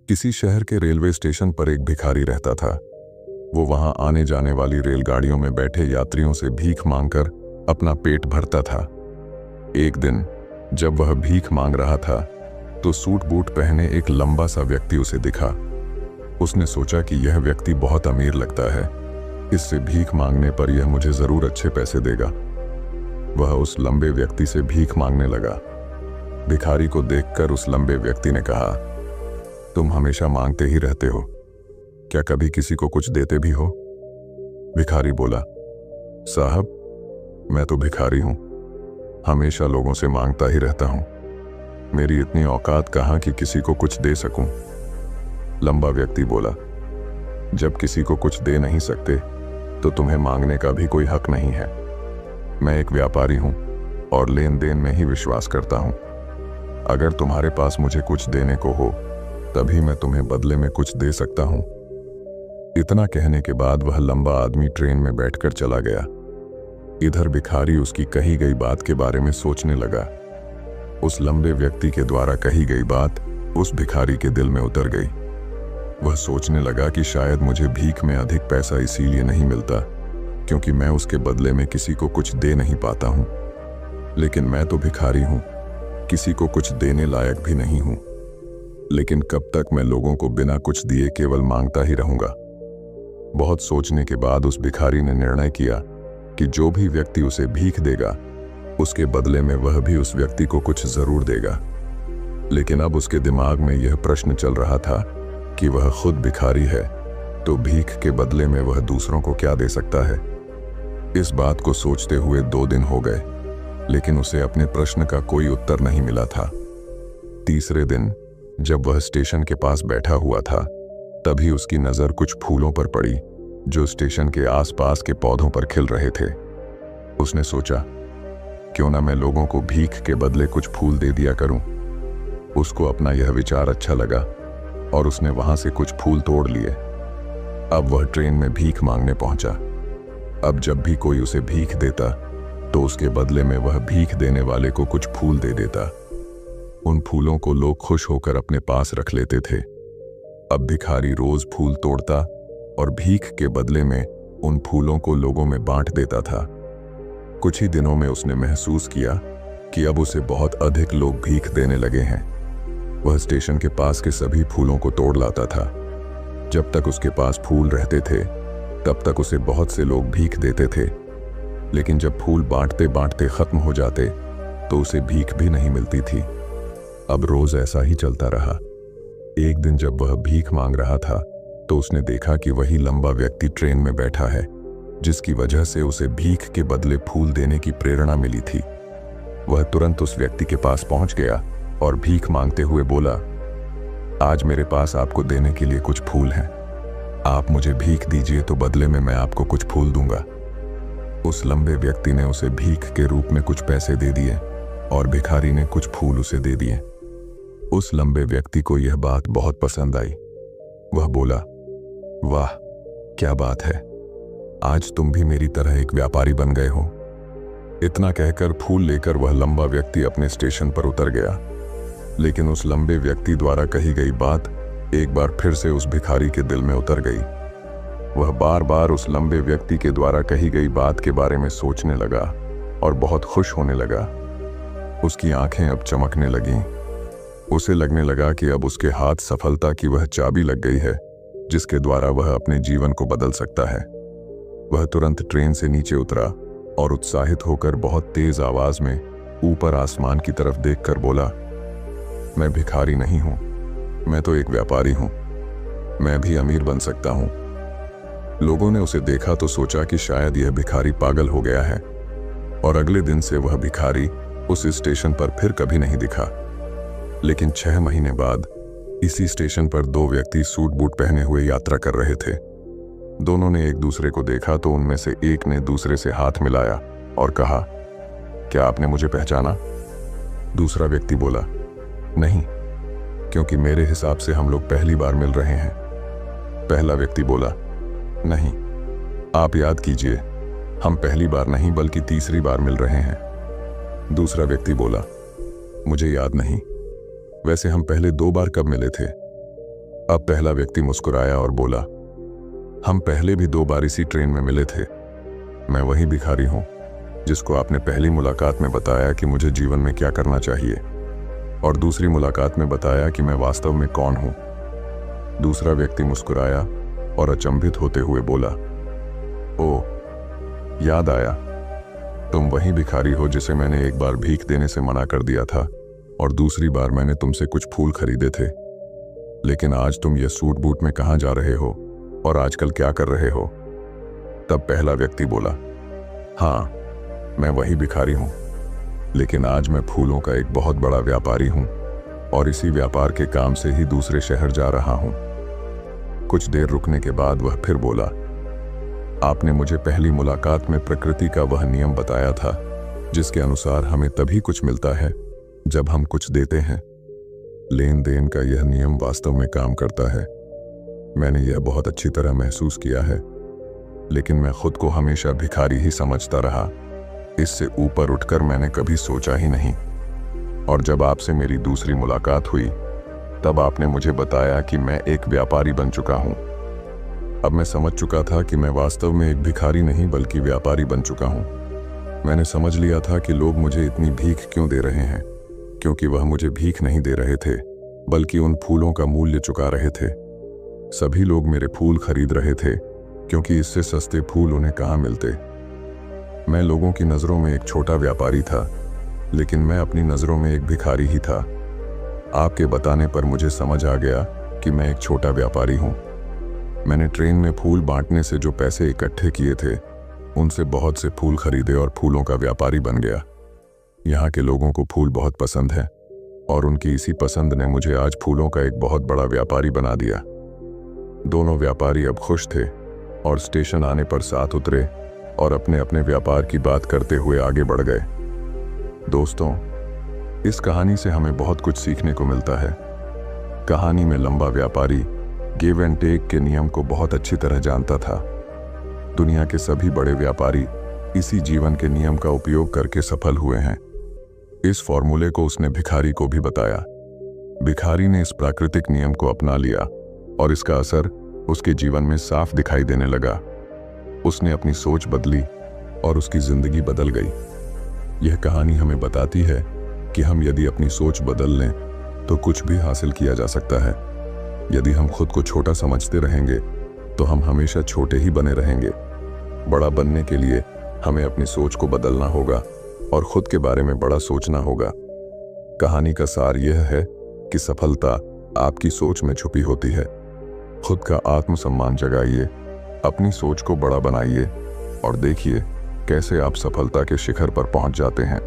किसी शहर के रेलवे स्टेशन पर एक भिखारी रहता था। वो वहां आने जाने वाली रेलगाड़ियों में बैठे यात्रियों से भीख मांगकर अपना पेट भरता था। एक दिन जब वह भीख मांग रहा था तो सूट बूट पहने एक लंबा सा व्यक्ति उसे दिखा। उसने सोचा कि यह व्यक्ति बहुत अमीर लगता है, इससे भीख मांगने पर यह मुझे जरूर अच्छे पैसे देगा। वह उस लंबे व्यक्ति से भीख मांगने लगा। भिखारी को देखकर उस लंबे व्यक्ति ने कहा, तुम हमेशा मांगते ही रहते हो, क्या कभी किसी को कुछ देते भी हो? भिखारी बोला, साहब मैं तो भिखारी हूं, हमेशा लोगों से मांगता ही रहता हूं। मेरी इतनी औकात कहां कि किसी को कुछ दे सकूं। लंबा व्यक्ति बोला, जब किसी को कुछ दे नहीं सकते तो तुम्हें मांगने का भी कोई हक नहीं है। मैं एक व्यापारी हूं और लेन देन में ही विश्वास करता हूं। अगर तुम्हारे पास मुझे कुछ देने को हो तभी मैं तुम्हें बदले में कुछ दे सकता हूं। इतना कहने के बाद वह लंबा आदमी ट्रेन में बैठकर चला गया। इधर भिखारी उसकी कही गई बात के बारे में सोचने लगा। उस लंबे व्यक्ति के द्वारा कही गई बात उस भिखारी के दिल में उतर गई। वह सोचने लगा कि शायद मुझे भीख में अधिक पैसा इसीलिए नहीं मिलता क्योंकि मैं उसके बदले में किसी को कुछ दे नहीं पाता हूं। लेकिन मैं तो भिखारी हूं, किसी को कुछ देने लायक भी नहीं हूं। लेकिन कब तक मैं लोगों को बिना कुछ दिए केवल मांगता ही रहूंगा? बहुत सोचने के बाद उस भिखारी ने निर्णय किया कि जो भी व्यक्ति उसे भीख देगा उसके बदले में वह भी उस व्यक्ति को कुछ जरूर देगा। लेकिन अब उसके दिमाग में यह प्रश्न चल रहा था कि वह खुद भिखारी है तो भीख के बदले में वह दूसरों को क्या दे सकता है। इस बात को सोचते हुए 2 दिन हो गए, लेकिन उसे अपने प्रश्न का कोई उत्तर नहीं मिला था। तीसरे दिन जब वह स्टेशन के पास बैठा हुआ था तभी उसकी नजर कुछ फूलों पर पड़ी जो स्टेशन के आसपास के पौधों पर खिल रहे थे। उसने सोचा, क्यों ना मैं लोगों को भीख के बदले कुछ फूल दे दिया करूं। उसको अपना यह विचार अच्छा लगा और उसने वहां से कुछ फूल तोड़ लिए। अब वह ट्रेन में भीख मांगने पहुंचा। अब जब भी कोई उसे भीख देता तो उसके बदले में वह भीख देने वाले को कुछ फूल दे देता। उन फूलों को लोग खुश होकर अपने पास रख लेते थे। अब भिखारी रोज फूल तोड़ता और भीख के बदले में उन फूलों को लोगों में बांट देता था। कुछ ही दिनों में उसने महसूस किया कि अब उसे बहुत अधिक लोग भीख देने लगे हैं। वह स्टेशन के पास के सभी फूलों को तोड़ लाता था। जब तक उसके पास फूल रहते थे तब तक उसे बहुत से लोग भीख देते थे, लेकिन जब फूल बांटते बांटते खत्म हो जाते तो उसे भीख भी नहीं मिलती थी। अब रोज ऐसा ही चलता रहा। एक दिन जब वह भीख मांग रहा था तो उसने देखा कि वही लंबा व्यक्ति ट्रेन में बैठा है जिसकी वजह से उसे भीख के बदले फूल देने की प्रेरणा मिली थी। वह तुरंत उस व्यक्ति के पास पहुंच गया और भीख मांगते हुए बोला, आज मेरे पास आपको देने के लिए कुछ फूल हैं। आप मुझे भीख दीजिए तो बदले में मैं आपको कुछ फूल दूंगा। उस लंबे व्यक्ति ने उसे भीख के रूप में कुछ पैसे दे दिए और भिखारी ने कुछ फूल उसे दे दिए। उस लंबे व्यक्ति को यह बात बहुत पसंद आई। वह बोला, वाह क्या बात है, आज तुम भी मेरी तरह एक व्यापारी बन गए हो। इतना कहकर फूल लेकर वह लंबा व्यक्ति अपने स्टेशन पर उतर गया। लेकिन उस लंबे व्यक्ति द्वारा कही गई बात एक बार फिर से उस भिखारी के दिल में उतर गई। वह बार बार उस लंबे व्यक्ति के द्वारा कही गई बात के बारे में सोचने लगा और बहुत खुश होने लगा। उसकी आंखें अब चमकने लगीं। उसे लगने लगा कि अब उसके हाथ सफलता की वह चाबी लग गई है जिसके द्वारा वह अपने जीवन को बदल सकता है। वह तुरंत ट्रेन से नीचे उतरा और उत्साहित होकर बहुत तेज आवाज में ऊपर आसमान की तरफ देखकर बोला, मैं भिखारी नहीं हूं, मैं तो एक व्यापारी हूं, मैं भी अमीर बन सकता हूं। लोगों ने उसे देखा तो सोचा कि शायद यह भिखारी पागल हो गया है और अगले दिन से वह भिखारी उस स्टेशन पर फिर कभी नहीं दिखा। लेकिन 6 महीने बाद इसी स्टेशन पर 2 व्यक्ति सूट बूट पहने हुए यात्रा कर रहे थे। दोनों ने एक दूसरे को देखा तो उनमें से एक ने दूसरे से हाथ मिलाया और कहा, क्या आपने मुझे पहचाना? दूसरा व्यक्ति बोला, नहीं, क्योंकि मेरे हिसाब से हम लोग पहली बार मिल रहे हैं। पहला व्यक्ति बोला, नहीं, आप याद कीजिए, हम पहली बार नहीं बल्कि तीसरी बार मिल रहे हैं। दूसरा व्यक्ति बोला, मुझे याद नहीं, वैसे हम पहले 2 बार कब मिले थे? अब पहला व्यक्ति मुस्कुराया और बोला, हम पहले भी 2 बार इसी ट्रेन में मिले थे। मैं वही भिखारी हूं जिसको आपने पहली मुलाकात में बताया कि मुझे जीवन में क्या करना चाहिए, और दूसरी मुलाकात में बताया कि मैं वास्तव में कौन हूं। दूसरा व्यक्ति मुस्कुराया और अचंभित होते हुए बोला, ओ, याद आया, तुम वही भिखारी हो जिसे मैंने एक बार भीख देने से मना कर दिया था और दूसरी बार मैंने तुमसे कुछ फूल खरीदे थे। लेकिन आज तुम ये सूट बूट में कहाँ जा रहे हो और आजकल क्या कर रहे हो? तब पहला व्यक्ति बोला, हाँ, मैं वही भिखारी हूं, लेकिन आज मैं फूलों का एक बहुत बड़ा व्यापारी हूं और इसी व्यापार के काम से ही दूसरे शहर जा रहा हूं। कुछ देर रुकने के बाद वह फिर बोला, आपने मुझे पहली मुलाकात में प्रकृति का वह नियम बताया था जिसके अनुसार हमें तभी कुछ मिलता है जब हम कुछ देते हैं। लेन देन का यह नियम वास्तव में काम करता है। मैंने यह बहुत अच्छी तरह महसूस किया है, लेकिन मैं खुद को हमेशा भिखारी ही समझता रहा। इससे ऊपर उठकर मैंने कभी सोचा ही नहीं। और जब आपसे मेरी दूसरी मुलाकात हुई तब आपने मुझे बताया कि मैं एक व्यापारी बन चुका हूं। अब मैं समझ चुका था कि मैं वास्तव में एक भिखारी नहीं बल्कि व्यापारी बन चुका हूं। मैंने समझ लिया था कि लोग मुझे इतनी भीख क्यों दे रहे हैं, क्योंकि वह मुझे भीख नहीं दे रहे थे बल्कि उन फूलों का मूल्य चुका रहे थे। सभी लोग मेरे फूल खरीद रहे थे क्योंकि इससे सस्ते फूल उन्हें कहाँ मिलते। मैं लोगों की नज़रों में एक छोटा व्यापारी था, लेकिन मैं अपनी नज़रों में एक भिखारी ही था। आपके बताने पर मुझे समझ आ गया कि मैं एक छोटा व्यापारी हूँ। मैंने ट्रेन में फूल बांटने से जो पैसे इकट्ठे किए थे उनसे बहुत से फूल खरीदे और फूलों का व्यापारी बन गया। यहाँ के लोगों को फूल बहुत पसंद है और उनकी इसी पसंद ने मुझे आज फूलों का एक बहुत बड़ा व्यापारी बना दिया। दोनों व्यापारी अब खुश थे और स्टेशन आने पर साथ उतरे और अपने अपने व्यापार की बात करते हुए आगे बढ़ गए। दोस्तों, इस कहानी से हमें बहुत कुछ सीखने को मिलता है। कहानी में लंबा व्यापारी गिव एंड टेक के नियम को बहुत अच्छी तरह जानता था। दुनिया के सभी बड़े व्यापारी इसी जीवन के नियम का उपयोग करके सफल हुए हैं। इस फॉर्मूले को उसने भिखारी को भी बताया। भिखारी ने इस प्राकृतिक नियम को अपना लिया और इसका असर उसके जीवन में साफ दिखाई देने लगा। उसने अपनी सोच बदली और उसकी जिंदगी बदल गई। यह कहानी हमें बताती है कि हम यदि अपनी सोच बदल लें तो कुछ भी हासिल किया जा सकता है। यदि हम खुद को छोटा समझते रहेंगे तो हम हमेशा छोटे ही बने रहेंगे। बड़ा बनने के लिए हमें अपनी सोच को बदलना होगा और खुद के बारे में बड़ा सोचना होगा। कहानी का सार यह है कि सफलता आपकी सोच में छुपी होती है। खुद का आत्मसम्मान जगाइए, अपनी सोच को बड़ा बनाइए और देखिए कैसे आप सफलता के शिखर पर पहुंच जाते हैं।